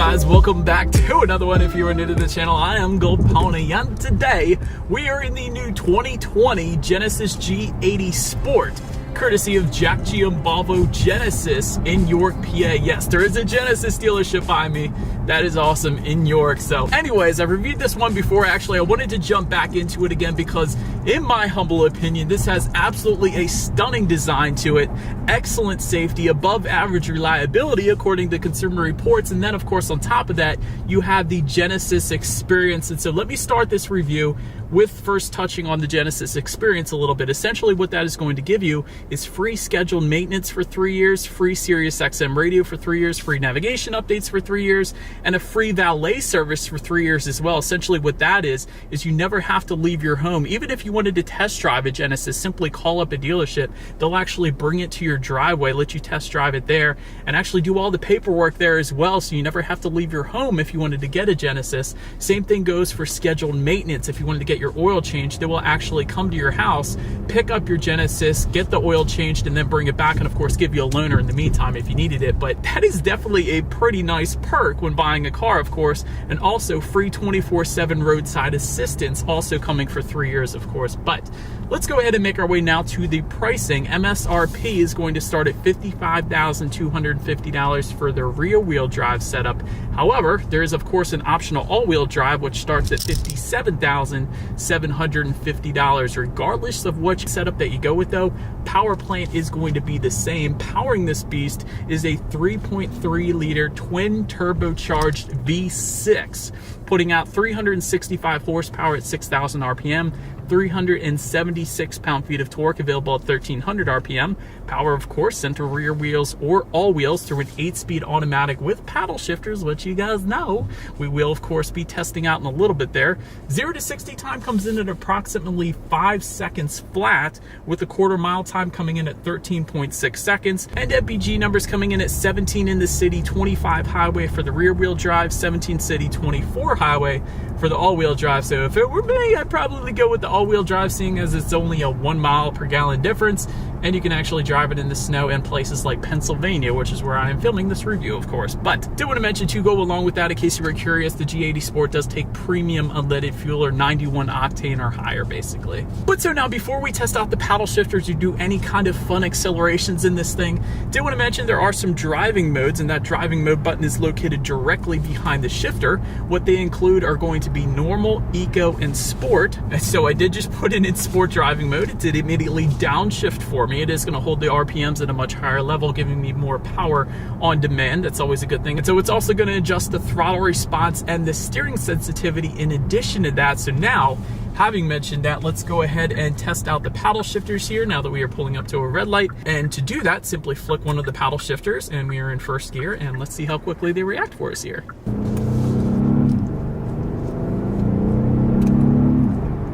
guys, welcome back to another one. If you are new to the channel, I am Gold Pony, and today we are in the new 2020 Genesis G80 Sport, courtesy of Jack GM Volvo Genesis in York, PA. Yes, there is a Genesis dealership by me. That is awesome, in York. So anyways, I reviewed this one before. Actually, I wanted to jump back into it again because in my humble opinion, this has absolutely a stunning design to it, excellent safety, above average reliability according to Consumer Reports, and then of course on top of that you have the Genesis experience. And so let me start this review with first touching on the Genesis experience a little bit. Essentially what that is going to give you is free scheduled maintenance for 3 years, free Sirius XM radio for 3 years, free navigation updates for 3 years, and a free valet service for 3 years as well. Essentially what that is you never have to leave your home. Even if you wanted to test drive a Genesis, simply call up a dealership. They'll actually bring it to your driveway, let you test drive it there, and actually do all the paperwork there as well, so you never have to leave your home if you wanted to get a Genesis. Same thing goes for scheduled maintenance. If you wanted to get your oil changed, they will actually come to your house, pick up your Genesis, get the oil changed, and then bring it back, and of course give you a loaner in the meantime if you needed it. But that is definitely a pretty nice perk when buying a car, of course, and also free 24/7 roadside assistance also coming for 3 years, of course. But let's go ahead and make our way now to the pricing. MSRP is going to start at $55,250 for the rear-wheel drive setup. However, there is of course an optional all-wheel drive which starts at $57,750. Regardless of which setup that you go with though, power plant is going to be the same. Powering this beast is a 3.3 liter twin turbocharged V6, putting out 365 horsepower at 6,000 RPM, 376 pound-feet of torque available at 1,300 RPM. Power, of course, center rear wheels or all wheels through an 8-speed automatic with paddle shifters, which you guys know we will, of course, be testing out in a little bit there. 0 to 60 time comes in at approximately 5 seconds flat, with a quarter-mile time coming in at 13.6 seconds, and MPG numbers coming in at 17 in the city, 25 highway for the rear-wheel drive, 17 city, 24 highway for the all-wheel drive. So if it were me, I'd probably go with the all-wheel drive, seeing as it's only a 1 mile per gallon difference, and you can actually drive it in the snow in places like Pennsylvania, which is where I am filming this review, of course. But do want to mention to go along with that, in case you were curious, the G80 Sport does take premium unleaded fuel, or 91 octane or higher basically. But so now, before we test out the paddle shifters or do any kind of fun accelerations in this thing, do want to mention there are some driving modes, and that driving mode button is located directly behind the shifter. What they include are going to be normal, eco, and sport. And so I did just put it in sport driving mode. It did immediately downshift for me. It is going to hold the RPMs at a much higher level, giving me more power on demand. That's always a good thing. And so it's also going to adjust the throttle response and the steering sensitivity in addition to that. So now, having mentioned that, let's go ahead and test out the paddle shifters here now that we are pulling up to a red light. And to do that, simply flick one of the paddle shifters and we are in first gear, and let's see how quickly they react for us here.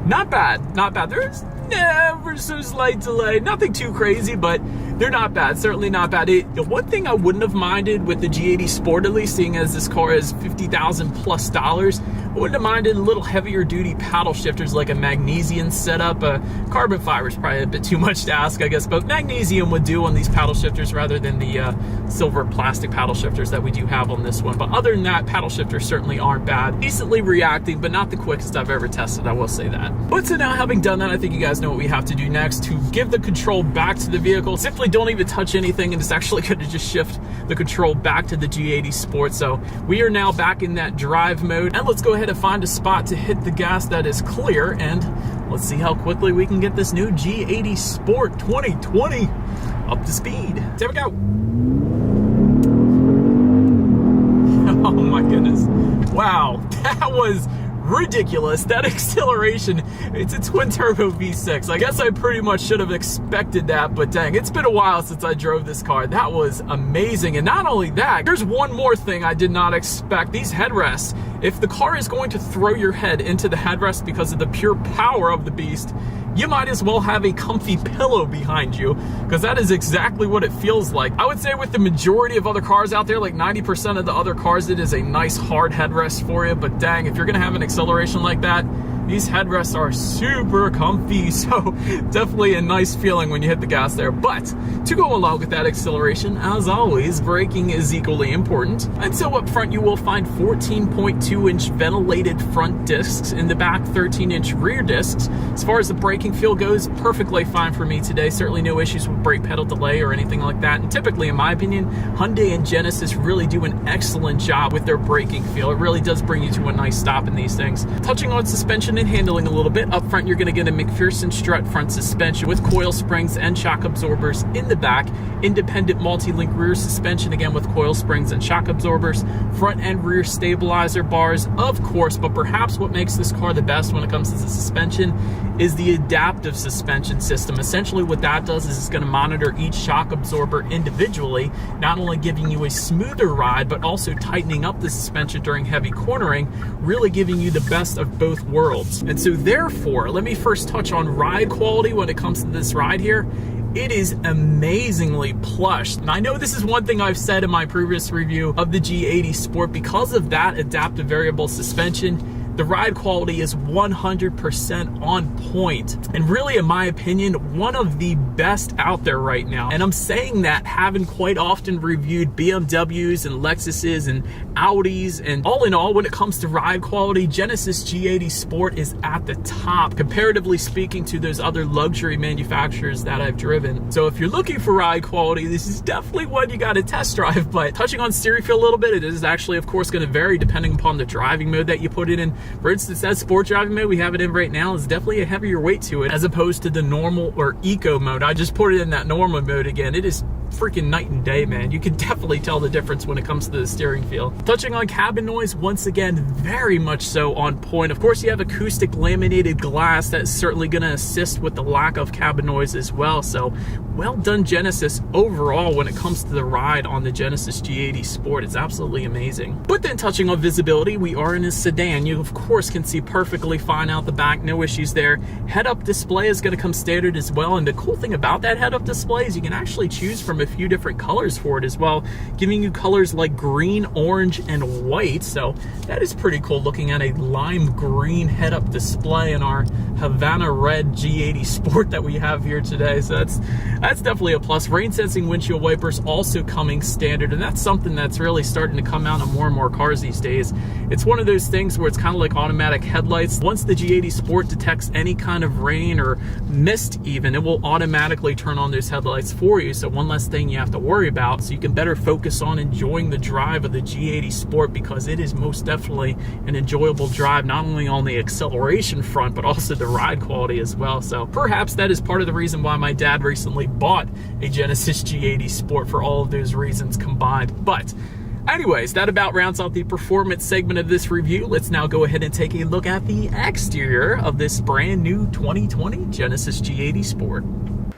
Not bad, not bad. There's never so slight delay, nothing too crazy, but they're not bad, certainly not bad. One thing I wouldn't have minded with the G80 Sport, at least, seeing as this car is $50,000 plus, I wouldn't have minded a little heavier duty paddle shifters like a magnesium setup. Carbon fiber is probably a bit too much to ask, I guess, but magnesium would do on these paddle shifters rather than the silver plastic paddle shifters that we do have on this one. But other than that, paddle shifters certainly aren't bad. Decently reacting, but not the quickest I've ever tested, I will say that. But so now, having done that, I think you guys know what we have to do next to give the control back to the vehicle. Simply don't even touch anything, and it's actually going to just shift the control back to the G80 Sport. So we are now back in that drive mode, and let's go ahead and find a spot to hit the gas that is clear, and let's see how quickly we can get this new G80 Sport 2020 up to speed. There we go. Oh my goodness. Wow, that was ridiculous. That acceleration, it's a twin turbo V6. I guess I pretty much should have expected that, but dang, it's been a while since I drove this car. That was amazing. And not only that, there's one more thing I did not expect. These headrests, if the car is going to throw your head into the headrest because of the pure power of the beast, you might as well have a comfy pillow behind you, because that is exactly what it feels like. I would say with the majority of other cars out there, like 90% of the other cars, it is a nice hard headrest for you, but dang, if you're gonna have an acceleration like that, These headrests are super comfy, so definitely a nice feeling when you hit the gas there. But to go along with that acceleration, as always, braking is equally important. And so up front, you will find 14.2-inch ventilated front discs, in the back 13-inch rear discs. As far as the braking feel goes, perfectly fine for me today. Certainly no issues with brake pedal delay or anything like that. And typically, in my opinion, Hyundai and Genesis really do an excellent job with their braking feel. It really does bring you to a nice stop in these things. Touching on suspension and handling a little bit, up front you're going to get a McPherson strut front suspension with coil springs and shock absorbers in the back, independent multi-link rear suspension, again with coil springs and shock absorbers, front and rear stabilizer bars, of course, but perhaps what makes this car the best when it comes to the suspension is the adaptive suspension system. Essentially what that does is it's going to monitor each shock absorber individually, not only giving you a smoother ride, but also tightening up the suspension during heavy cornering, really giving you the best of both worlds. And so therefore, let me first touch on ride quality when it comes to this ride here. It is amazingly plush. And I know this is one thing I've said in my previous review of the G80 Sport. Because of that adaptive variable suspension, the ride quality is 100% on point. And really, in my opinion, one of the best out there right now. And I'm saying that having quite often reviewed BMWs and Lexuses and Audis. And all in all, when it comes to ride quality, Genesis G80 Sport is at the top, comparatively speaking to those other luxury manufacturers that I've driven. So if you're looking for ride quality, this is definitely one you got to test drive. But touching on steering feel a little bit, it is actually, of course, going to vary depending upon the driving mode that you put it in. For instance, that sport driving mode we have it in right now is definitely a heavier weight to it as opposed to the normal or eco mode. I just put it in that normal mode again. It is freaking night and day, man. You can definitely tell the difference when it comes to the steering feel. Touching on cabin noise, once again, very much so on point. Of course, you have acoustic laminated glass that's certainly going to assist with the lack of cabin noise as well. So well done, Genesis, overall when it comes to the ride on the Genesis G80 Sport. It's absolutely amazing. But then touching on visibility, we are in a sedan. You of course can see perfectly fine out the back, no issues there. Head-up display is going to come standard as well. And the cool thing about that head-up display is you can actually choose from a few different colors for it as well, giving you colors like green, orange, and white. So that is pretty cool, looking at a lime green head-up display in our Havana red G80 Sport that we have here today. So that's definitely a plus. Rain sensing windshield wipers also coming standard, and that's something that's really starting to come out in more and more cars these days. It's one of those things where it's kind of like automatic headlights. Once the G80 Sport detects any kind of rain or mist even, it will automatically turn on those headlights for you. So one less thing you have to worry about, so you can better focus on enjoying the drive of the G80 Sport, because it is most definitely an enjoyable drive, not only on the acceleration front, but also the ride quality as well. So perhaps that is part of the reason why my dad recently bought a Genesis G80 Sport, for all of those reasons combined. But anyways, that about rounds out the performance segment of this review. Let's now go ahead and take a look at the exterior of this brand new 2020 Genesis G80 Sport.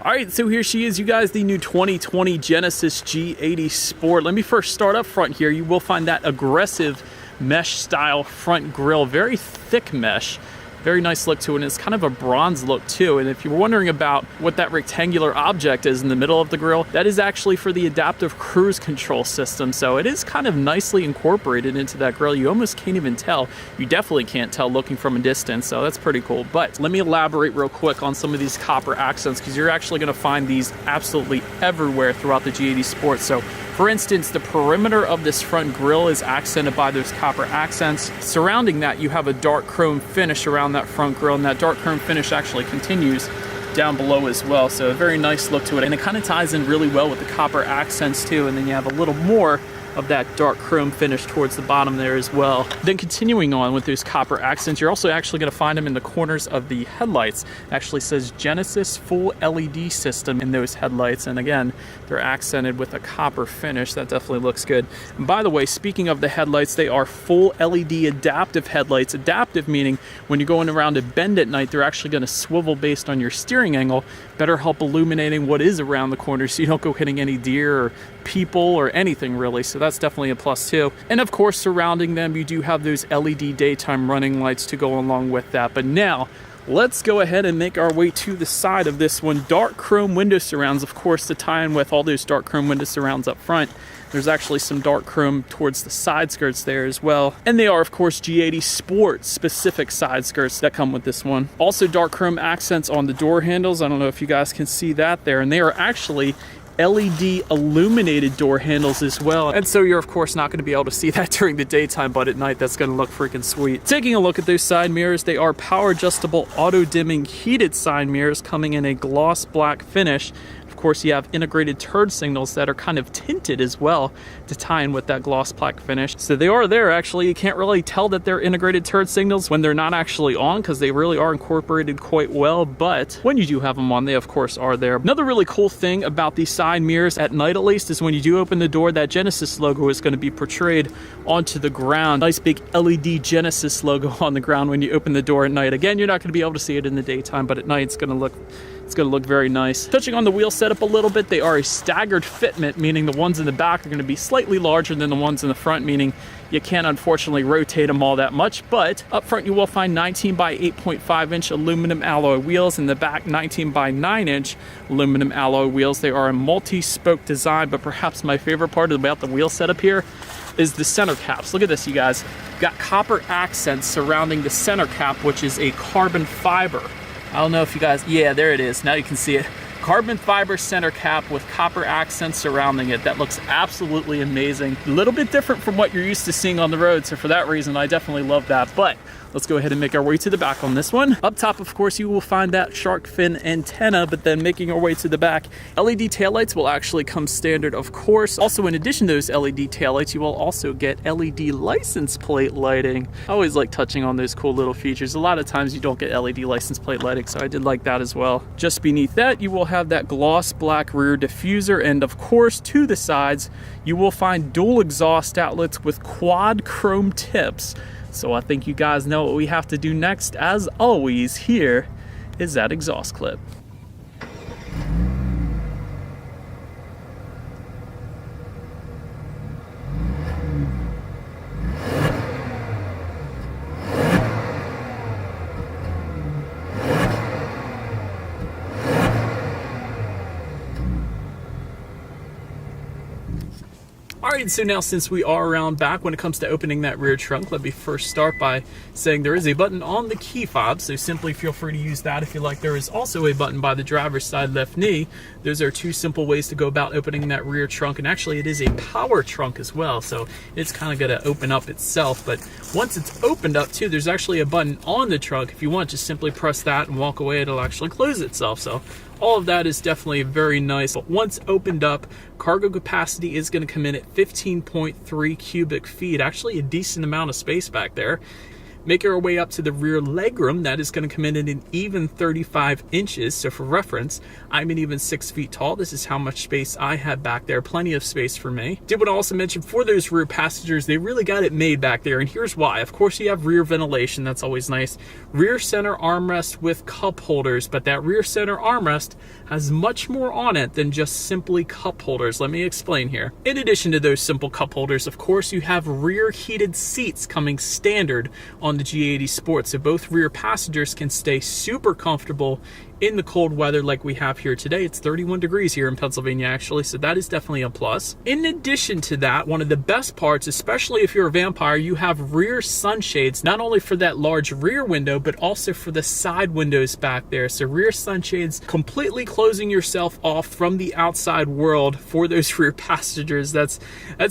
All right, so here she is, you guys, the new 2020 Genesis G80 Sport. Let me first start up front here. You will find that aggressive mesh style front grille, very thick mesh. Very nice look to it, and it's kind of a bronze look too. And if you were wondering about what that rectangular object is in the middle of the grille, that is actually for the adaptive cruise control system. So it is kind of nicely incorporated into that grille. You almost can't even tell. You definitely can't tell looking from a distance, so that's pretty cool. But let me elaborate real quick on some of these copper accents, because you're actually going to find these absolutely everywhere throughout the G80 Sport. So for instance, the perimeter of this front grille is accented by those copper accents. Surrounding that, you have a dark chrome finish around that front grille, and that dark chrome finish actually continues down below as well. So a very nice look to it, and it kind of ties in really well with the copper accents too. And then you have a little more of that dark chrome finish towards the bottom there as well. Then continuing on with those copper accents, you're also actually going to find them in the corners of the headlights. It actually says Genesis full LED system in those headlights, and again, they're accented with a copper finish. That definitely looks good. And by the way, speaking of the headlights, they are full LED adaptive headlights. Adaptive meaning when you're going around a bend at night, they're actually going to swivel based on your steering angle, better help illuminating what is around the corner so you don't go hitting any deer or people or anything really. So that's definitely a plus too. And of course, surrounding them, you do have those LED daytime running lights to go along with that. But now let's go ahead and make our way to the side of this one. Dark chrome window surrounds, of course, to tie in with all those dark chrome window surrounds up front. There's actually some dark chrome towards the side skirts there as well. And they are, of course, G80 Sport specific side skirts that come with this one. Also dark chrome accents on the door handles. I don't know if you guys can see that there. And they are actually LED illuminated door handles as well. And so you're of course not going to be able to see that during the daytime, but at night that's going to look freaking sweet. Taking a look at those side mirrors, they are power adjustable auto dimming heated side mirrors coming in a gloss black finish. Of course, you have integrated turn signals that are kind of tinted as well to tie in with that gloss black finish. So they are there actually. You can't really tell that they're integrated turn signals when they're not actually on, because they really are incorporated quite well. But when you do have them on, they of course are there. Another really cool thing about these side mirrors, at night at least, is when you do open the door, that Genesis logo is going to be portrayed onto the ground. Nice big LED Genesis logo on the ground when you open the door at night. Again, you're not going to be able to see it in the daytime, but at night it's going to look very nice. Touching on the wheel setup a little bit, they are a staggered fitment, meaning the ones in the back are going to be slightly larger than the ones in the front, meaning you can't unfortunately rotate them all that much. But up front you will find 19 by 8.5 inch aluminum alloy wheels, in the back 19 by 9 inch aluminum alloy wheels. They are a multi-spoke design, but perhaps my favorite part about the wheel setup here is the center caps. Look at this, you guys. Got copper accents surrounding the center cap, which is a carbon fiber. I don't know if you guys, yeah, there it is. Now you can see it. Carbon fiber center cap with copper accents surrounding it. That looks absolutely amazing. A little bit different from what you're used to seeing on the road, so for that reason, I definitely love that. But let's go ahead and make our way to the back on this one. Up top, of course, you will find that shark fin antenna, but then making our way to the back, LED taillights will actually come standard, of course. Also, in addition to those LED taillights, you will also get LED license plate lighting. I always like touching on those cool little features. A lot of times you don't get LED license plate lighting, so I did like that as well. Just beneath that, you will have that gloss black rear diffuser, and of course, to the sides, you will find dual exhaust outlets with quad chrome tips. So I think you guys know what we have to do next. As always, here is that exhaust clip. Alright, so now since we are around back when it comes to opening that rear trunk, let me first start by saying there is a button on the key fob, so simply feel free to use that if you like. There is also a button by the driver's side left knee. Those are two simple ways to go about opening that rear trunk, and actually it is a power trunk as well, so it's kind of going to open up itself. But once it's opened up too, there's actually a button on the trunk. If you want, just simply press that and walk away, it'll actually close itself. So all of that is definitely very nice. But once opened up, cargo capacity is going to come in at 15.3 cubic feet. Actually a decent amount of space back there. Making our way up to the rear legroom, that is going to come in at an even 35 inches. So for reference, I'm an even 6 feet tall. This is how much space I have back there. Plenty of space for me. Did want to also mention, for those rear passengers, they really got it made back there, and here's why. Of course, you have rear ventilation. That's always nice. Rear center armrest with cup holders, but that rear center armrest has much more on it than just simply cup holders. Let me explain here. In addition to those simple cup holders, of course, you have rear heated seats coming standard on the G80 Sport, so both rear passengers can stay super comfortable in the cold weather like we have here today. It's 31 degrees here in Pennsylvania actually, so that is definitely a plus. In addition to that, one of the best parts, especially if you're a vampire, you have rear sunshades, not only for that large rear window, but also for the side windows back there. So rear sunshades, completely closing yourself off from the outside world for those rear passengers. That's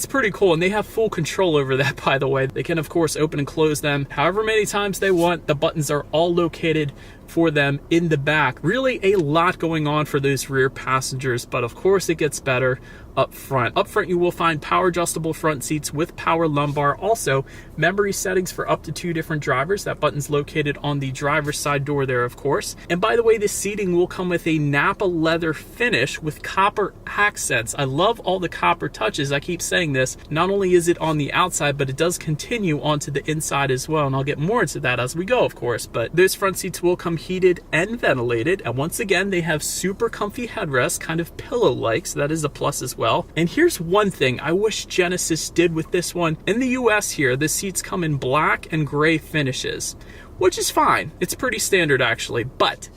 pretty cool, and they have full control over that, by the way. They can, of course, open and close them however many times they want. The buttons are all located for them in the back. Really a lot going on for those rear passengers, but of course it gets better up front. Up front, you will find power adjustable front seats with power lumbar. Also, memory settings for up to 2 different drivers. That button's located on the driver's side door there, of course. And by the way, the seating will come with a Napa leather finish with copper accents. I love all the copper touches. I keep saying this. Not only is it on the outside, but it does continue onto the inside as well. And I'll get more into that as we go, of course. But those front seats will come heated and ventilated. And once again, they have super comfy headrests, kind of pillow-like, so that is a plus as well. And here's one thing I wish Genesis did with this one. In the US here, the seats come in black and gray finishes, which is fine. It's pretty standard actually, but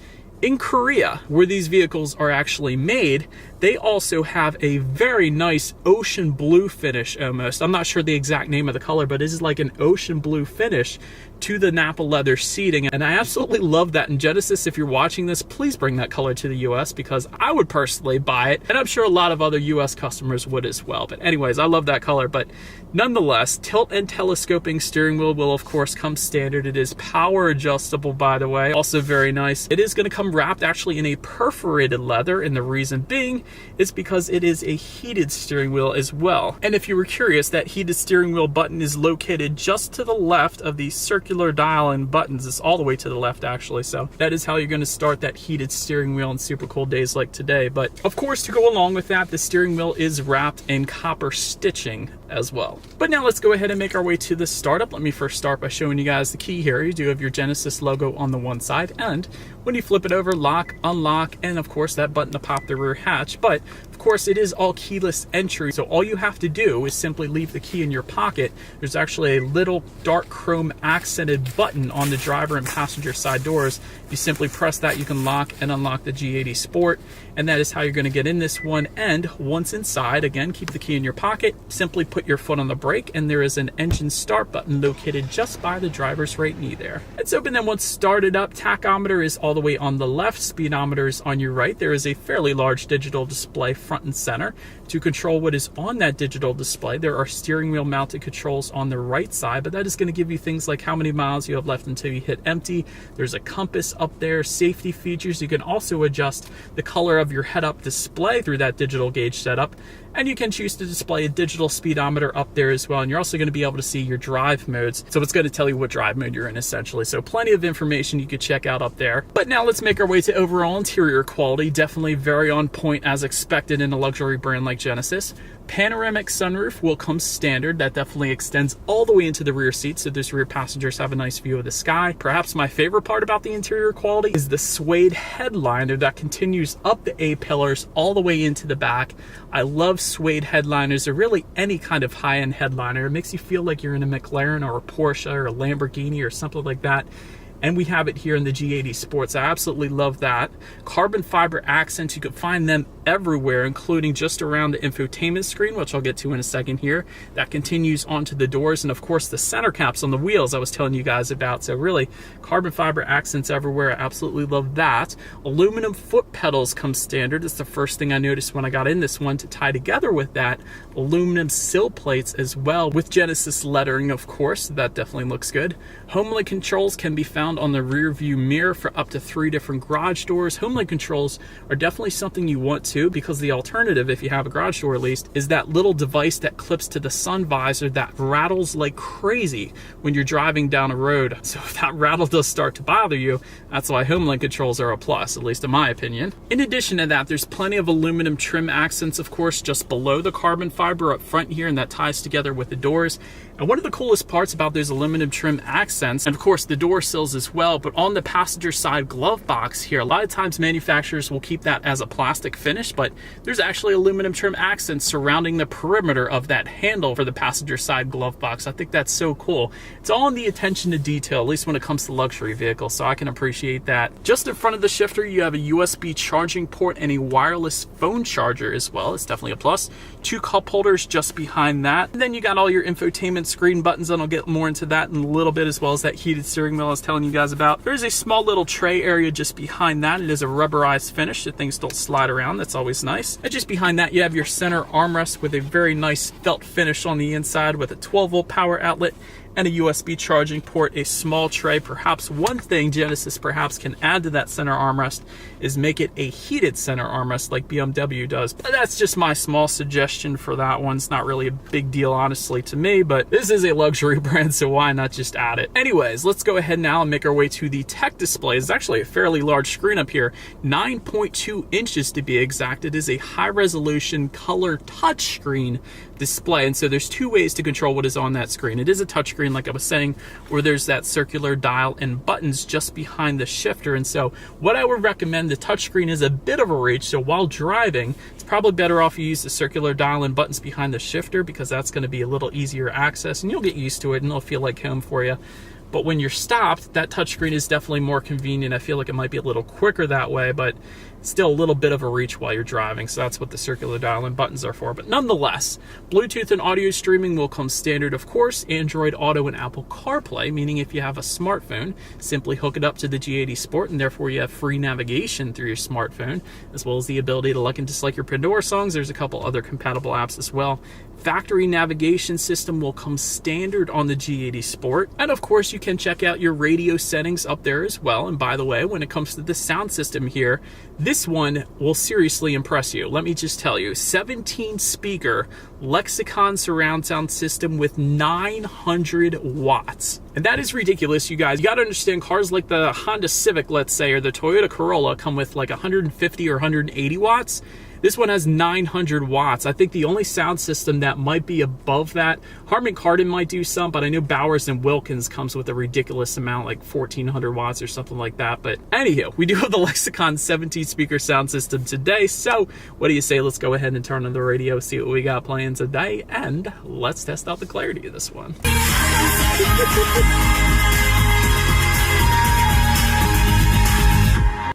in Korea, where these vehicles are actually made, They also have a very nice ocean blue finish almost. I'm not sure the exact name of the color, but it is like an ocean blue finish to the Nappa leather seating. And I absolutely love that. And Genesis, if you're watching this, please bring that color to the US, because I would personally buy it. And I'm sure a lot of other US customers would as well. But anyways, I love that color. But nonetheless, tilt and telescoping steering wheel will of course come standard. It is power adjustable, by the way. Also very nice. It is going to come wrapped actually in a perforated leather. And the reason being is because it is a heated steering wheel as well. And if you were curious, that heated steering wheel button is located just to the left of the circular dial and buttons. It's all the way to the left actually. So that is how you're going to start that heated steering wheel on super cold days like today. But of course, to go along with that, the steering wheel is wrapped in copper stitching as well. But now let's go ahead and make our way to the startup. Let me first start by showing you guys the key here. You do have your Genesis logo on the one side, and when you flip it over, lock, unlock, and of course that button to pop the rear hatch. But of course it is all keyless entry, so all you have to do is simply leave the key in your pocket. There's actually a little dark chrome accented button on the driver and passenger side doors. You simply press that, you can lock and unlock the G80 Sport, and that is how you're going to get in this one. And once inside, again, keep the key in your pocket, simply put your foot on the brake, and there is an engine start button located just by the driver's right knee there. It's open, then once started up, tachometer is all the way on the left, speedometer is on your right. There is a fairly large digital display front and center. To control what is on that digital display, there are steering wheel mounted controls on the right side, but that is going to give you things like how many miles you have left until you hit empty. There's a compass up there, safety features. You can also adjust the color of your head-up display through that digital gauge setup, and you can choose to display a digital speedometer up there as well. And you're also going to be able to see your drive modes, so it's going to tell you what drive mode you're in essentially. So plenty of information you could check out up there. But now let's make our way to overall interior quality. Definitely very on point as expected in a luxury brand like Genesis. Panoramic sunroof will come standard. That definitely extends all the way into the rear seat, so those rear passengers have a nice view of the sky. Perhaps my favorite part about the interior quality is the suede headliner that continues up the A-pillars all the way into the back. I love suede headliners, or really any kind of high-end headliner. It makes you feel like you're in a McLaren or a Porsche or a Lamborghini or something like that. And we have it here in the G80 Sports. I absolutely love that. Carbon fiber accents, you can find them everywhere, including just around the infotainment screen, which I'll get to in a second here. That continues onto the doors, and of course the center caps on the wheels I was telling you guys about. So really, carbon fiber accents everywhere. I absolutely love that. Aluminum foot pedals come standard. It's the first thing I noticed when I got in this one. To tie together with that, aluminum sill plates as well, with Genesis lettering, of course. That definitely looks good. HomeLink controls can be found on the rear view mirror for up to 3 different garage doors. HomeLink controls are definitely something you want to, because the alternative, if you have a garage door at least, is that little device that clips to the sun visor that rattles like crazy when you're driving down a road. So if that rattle does start to bother you, that's why HomeLink controls are a plus, at least in my opinion. In addition to that, there's plenty of aluminum trim accents, of course, just below the carbon fiber up front here, and that ties together with the doors. And one of the coolest parts about those aluminum trim accents, and of course the door sills as well, but on the passenger side glove box here, a lot of times manufacturers will keep that as a plastic finish, but there's actually aluminum trim accents surrounding the perimeter of that handle for the passenger side glove box. I think that's so cool. It's all in the attention to detail, at least when it comes to luxury vehicles, so I can appreciate that. Just in front of the shifter, you have a USB charging port and a wireless phone charger as well. It's definitely a plus. 2 cup holders just behind that. And then you got all your infotainment screen buttons, and I'll get more into that in a little bit, as well as that heated steering wheel I was telling you guys about. There's a small little tray area just behind that. It is a rubberized finish so things don't slide around. That's always nice. And just behind that, you have your center armrest with a very nice felt finish on the inside with a 12-volt power outlet and a USB charging port, a small tray. Perhaps one thing Genesis perhaps can add to that center armrest is make it a heated center armrest like BMW does. But that's just my small suggestion for that one. It's not really a big deal, honestly, to me, but this is a luxury brand, so why not just add it? Anyways, let's go ahead now and make our way to the tech display. It's actually a fairly large screen up here, 9.2 inches to be exact. It is a high-resolution color touchscreen display, and so there's 2 ways to control what is on that screen. It is a touch screen, like I was saying, where there's that circular dial and buttons just behind the shifter. And so what I would recommend, the touchscreen is a bit of a reach, so while driving, it's probably better off you use the circular dial and buttons behind the shifter, because that's going to be a little easier access, and you'll get used to it and it'll feel like home for you. but when you're stopped, that touchscreen is definitely more convenient. I feel like it might be a little quicker that way, but still a little bit of a reach while you're driving. So that's what the circular dial-in buttons are for. But nonetheless, Bluetooth and audio streaming will come standard, of course. Android Auto and Apple CarPlay, meaning if you have a smartphone, simply hook it up to the G80 Sport, and therefore you have free navigation through your smartphone, as well as the ability to look into like your Pandora songs. There's a couple other compatible apps as well. Factory navigation system will come standard on the G80 Sport. And of course, you can check out your radio settings up there as well. And by the way, when it comes to the sound system here, this one will seriously impress you. Let me just tell you, 17 speaker Lexicon surround sound system with 900 watts. And that is ridiculous, you guys. You got to understand, cars like the Honda Civic, let's say, or the Toyota Corolla come with like 150 or 180 watts. This one has 900 watts. I think the only sound system that might be above that, Harman Kardon might do some, but I know Bowers and Wilkins comes with a ridiculous amount, like 1400 watts or something like that. But anywho, we do have the Lexicon 17 speaker sound system today. So what do you say? Let's go ahead and turn on the radio, see what we got playing today, and let's test out the clarity of this one.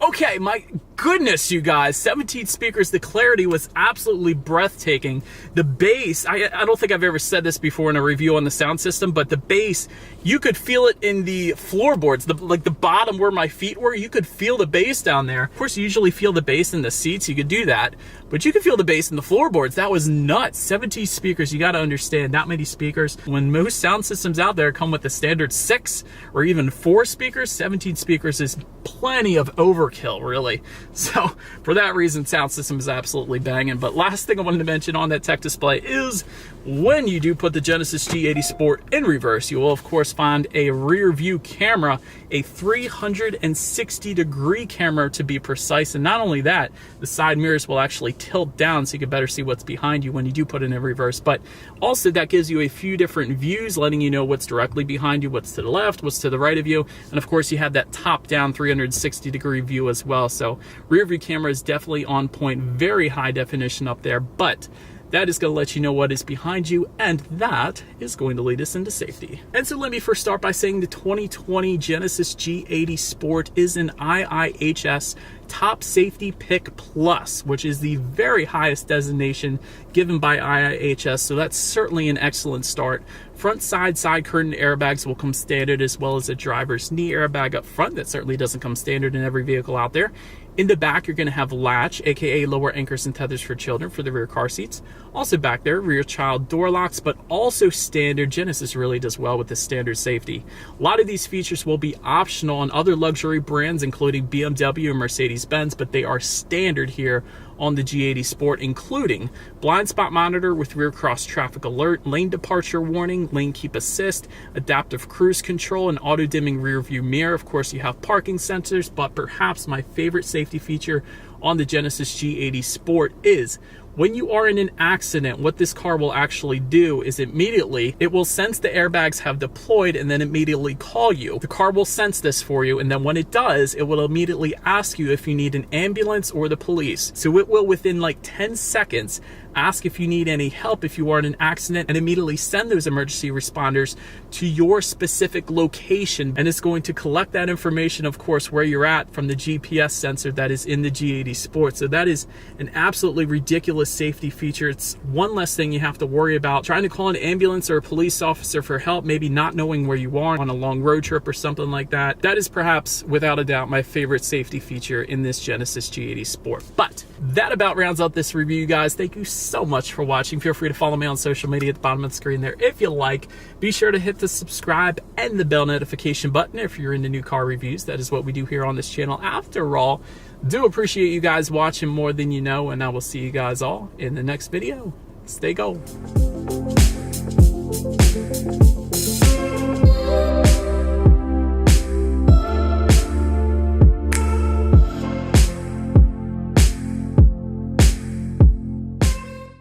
Okay, my goodness, you guys, 17 speakers. The clarity was absolutely breathtaking. The bass, I don't think I've ever said this before in a review on the sound system, but the bass, you could feel it in the floorboards, like the bottom where my feet were. You could feel the bass down there. Of course, you usually feel the bass in the seats. You could do that, but you could feel the bass in the floorboards. That was nuts. 17 speakers. You got to understand, that many speakers. When most sound systems out there come with the standard 6 or even 4 speakers, 17 speakers is plenty of overkill, really. So for that reason, sound system is absolutely banging. But last thing I wanted to mention on that tech display is when you do put the Genesis G80 Sport in reverse, you will of course find a rear view camera, a 360-degree camera to be precise. And not only that, the side mirrors will actually tilt down so you can better see what's behind you when you do put it in reverse. But also that gives you a few different views, letting you know what's directly behind you, what's to the left, what's to the right of you. And of course you have that top-down 360-degree view as well. So rear view camera is definitely on point, very high definition up there, but that is going to let you know what is behind you, and that is going to lead us into safety. And so let me first start by saying the 2020 Genesis G80 Sport is an IIHS Top Safety Pick Plus, which is the very highest designation given by IIHS, so that's certainly an excellent start. Front side curtain airbags will come standard, as well as a driver's knee airbag up front. That certainly doesn't come standard in every vehicle out there. In the back, you're going to have latch, aka lower anchors and tethers for children for the rear car seats. Also back there, rear child door locks, but also standard. Genesis really does well with the standard safety. A lot of these features will be optional on other luxury brands, including BMW and Mercedes-Benz, but they are standard here on the G80 Sport, including blind spot monitor with rear cross traffic alert, lane departure warning, lane keep assist, adaptive cruise control, and auto dimming rear view mirror. Of course, you have parking sensors, but perhaps my favorite safety feature on the Genesis G80 Sport is when you are in an accident, what this car will actually do is immediately, it will sense the airbags have deployed and then immediately call you. The car will sense this for you, and then when it does, it will immediately ask you if you need an ambulance or the police. So it will, within like 10 seconds, ask if you need any help if you are in an accident, and immediately send those emergency responders to your specific location. And it's going to collect that information, of course, where you're at from the GPS sensor that is in the G80 Sport. So that is an absolutely ridiculous safety feature. It's one less thing you have to worry about trying to call an ambulance or a police officer for help, maybe not knowing where you are on a long road trip or something like that. That is perhaps, without a doubt, my favorite safety feature in this Genesis G80 Sport. But that about rounds out this review, you guys. Thank you so much for watching. Feel free to follow me on social media at the bottom of the screen there if you like. Be sure to hit the subscribe and the bell notification button if you're into new car reviews. That is what we do here on this channel. After all, do appreciate you guys watching more than you know, and I will see you guys all in the next video. Stay gold.